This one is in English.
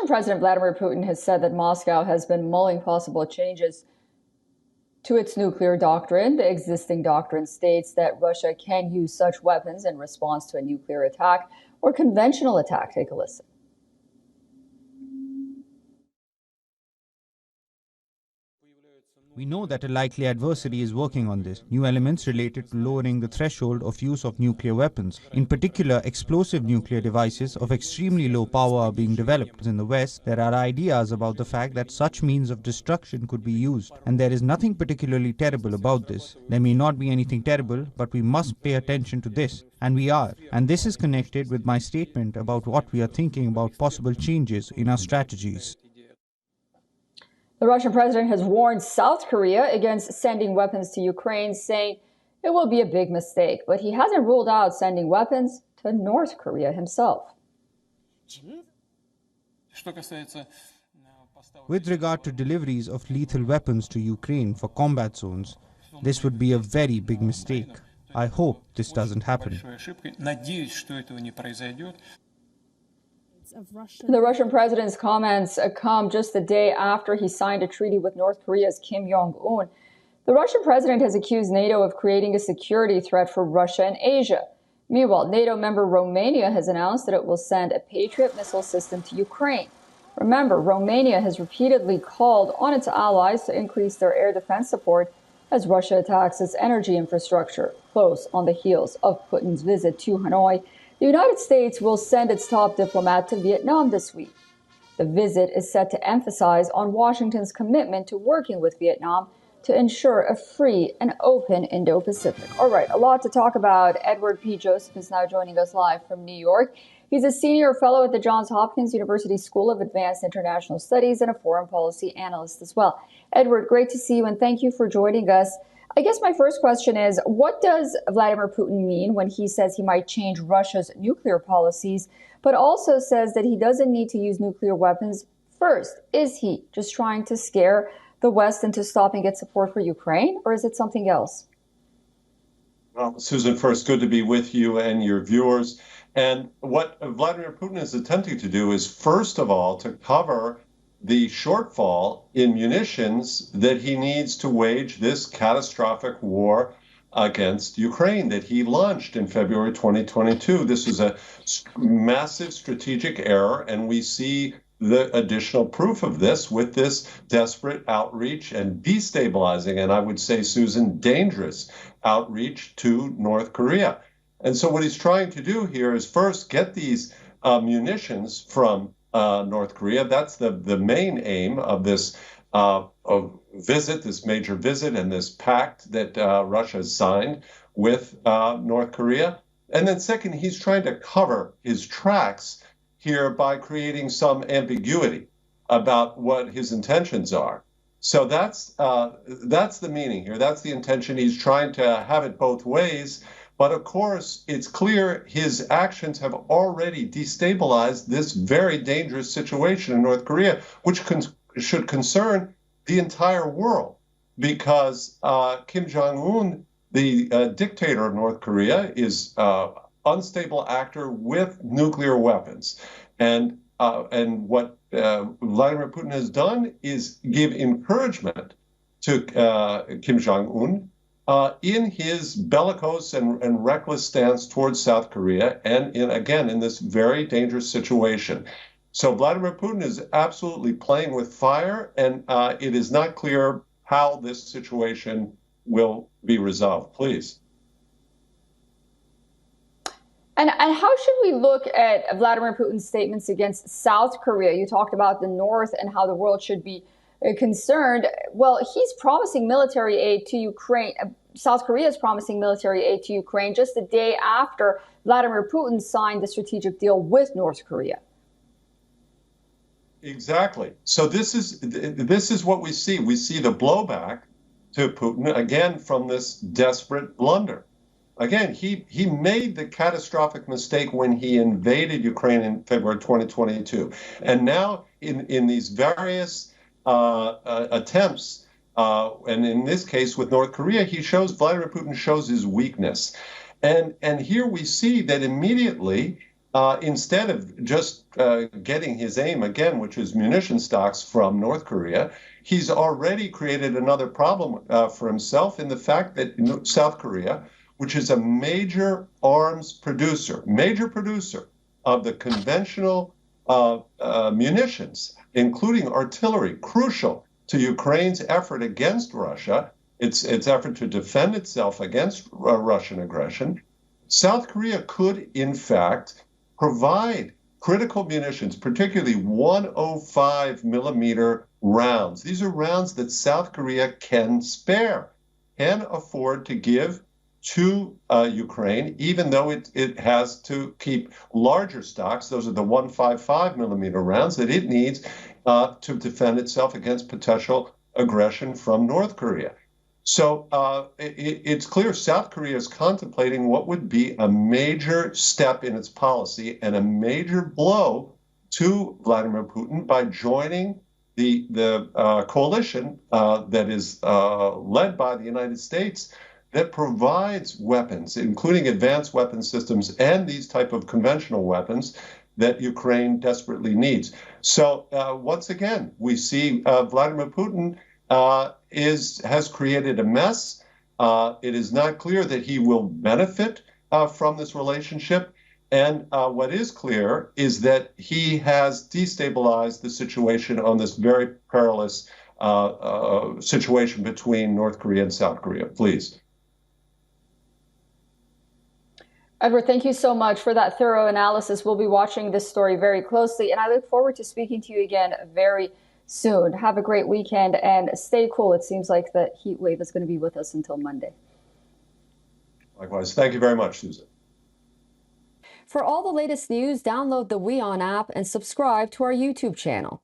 Russian President Vladimir Putin has said that Moscow has been mulling possible changes to its nuclear doctrine. The existing doctrine states that Russia can use such weapons in response to a nuclear attack or conventional attack. Take a listen. We know that a likely adversary is working on this. New elements related to lowering the threshold of use of nuclear weapons. In particular, explosive nuclear devices of extremely low power are being developed. In the West, there are ideas about the fact that such means of destruction could be used. And there is nothing particularly terrible about this. There may not be anything terrible, but we must pay attention to this. And we are. And this is connected with my statement about what we are thinking about possible changes in our strategies. The Russian president has warned South Korea against sending weapons to Ukraine, saying it will be a big mistake. But he hasn't ruled out sending weapons to North Korea himself. With regard to deliveries of lethal weapons to Ukraine for combat zones, this would be a very big mistake. I hope this doesn't happen. The Russian president's comments come just a day after he signed a treaty with North Korea's Kim Jong-un. The Russian president has accused NATO of creating a security threat for Russia and Asia. Meanwhile, NATO member Romania has announced that it will send a Patriot missile system to Ukraine. Remember, Romania has repeatedly called on its allies to increase their air defense support as Russia attacks its energy infrastructure, close on the heels of Putin's visit to Hanoi. The United States will send its top diplomat to Vietnam this week. The visit is set to emphasize on Washington's commitment to working with Vietnam to ensure a free and open Indo-Pacific. All right, a lot to talk about. Edward P. Joseph is now joining us live from New York. He's a senior fellow at the Johns Hopkins University School of Advanced International Studies and a foreign policy analyst as well. Edward, great to see you, and thank you for joining us. I guess my first question is, what does Vladimir Putin mean when he says he might change Russia's nuclear policies, but also says that he doesn't need to use nuclear weapons first? Is he just trying to scare the West into stopping its support for Ukraine, or is it something else? Well, Susan, first, good to be with you and your viewers. And what Vladimir Putin is attempting to do is, first of all, to cover the shortfall in munitions that he needs to wage this catastrophic war against Ukraine that he launched in February 2022. This is a massive strategic error, and we see the additional proof of this with this desperate outreach and destabilizing, and I would say, Susan, dangerous outreach to North Korea. And so what he's trying to do here is first get these munitions from North Korea. That's the main aim of this visit, this major visit, and this pact that Russia has signed with North Korea. And then second, he's trying to cover his tracks here by creating some ambiguity about what his intentions are. So that's the meaning here. That's the intention. He's trying to have it both ways. But of course, it's clear his actions have already destabilized this very dangerous situation in North Korea, which should concern the entire world, because Kim Jong-un, the dictator of North Korea, is an unstable actor with nuclear weapons. And what Vladimir Putin has done is give encouragement to Kim Jong-un in his bellicose and reckless stance towards South Korea, and in this very dangerous situation. So Vladimir Putin is absolutely playing with fire, and it is not clear how this situation will be resolved. Please. And how should we look at Vladimir Putin's statements against South Korea? You talked about the North and how the world should be concerned. Well, he's promising military aid to Ukraine. South Korea is promising military aid to Ukraine just a day after Vladimir Putin signed the strategic deal with North Korea. Exactly. So this is what we see. We see the blowback to Putin again from this desperate blunder. Again, he made the catastrophic mistake when he invaded Ukraine in February 2022, and now in these various attempts, and in this case with North Korea, Vladimir Putin shows his weakness. And here we see that immediately instead of just getting his aim again, which is munition stocks from North Korea, he's already created another problem for himself in the fact that South Korea, which is a major arms producer, of the conventional munitions, including artillery, crucial to Ukraine's effort against Russia, its effort to defend itself against Russian aggression. South Korea could, in fact, provide critical munitions, particularly 105 millimeter rounds. These are rounds that South Korea can spare, can afford to give to Ukraine, even though it has to keep larger stocks. Those are the 155 millimeter rounds that it needs to defend itself against potential aggression from North Korea. So it's clear South Korea is contemplating what would be a major step in its policy and a major blow to Vladimir Putin by joining the coalition that is led by the United States that provides weapons, including advanced weapon systems and these type of conventional weapons that Ukraine desperately needs. So once again, we see Vladimir Putin has created a mess. It is not clear that he will benefit from this relationship. And what is clear is that he has destabilized the situation on this very perilous situation between North Korea and South Korea. Please. Edward, thank you so much for that thorough analysis. We'll be watching this story very closely, and I look forward to speaking to you again very soon. Have a great weekend and stay cool. It seems like the heat wave is going to be with us until Monday. Likewise. Thank you very much, Susan. For all the latest news, download the WION app and subscribe to our YouTube channel.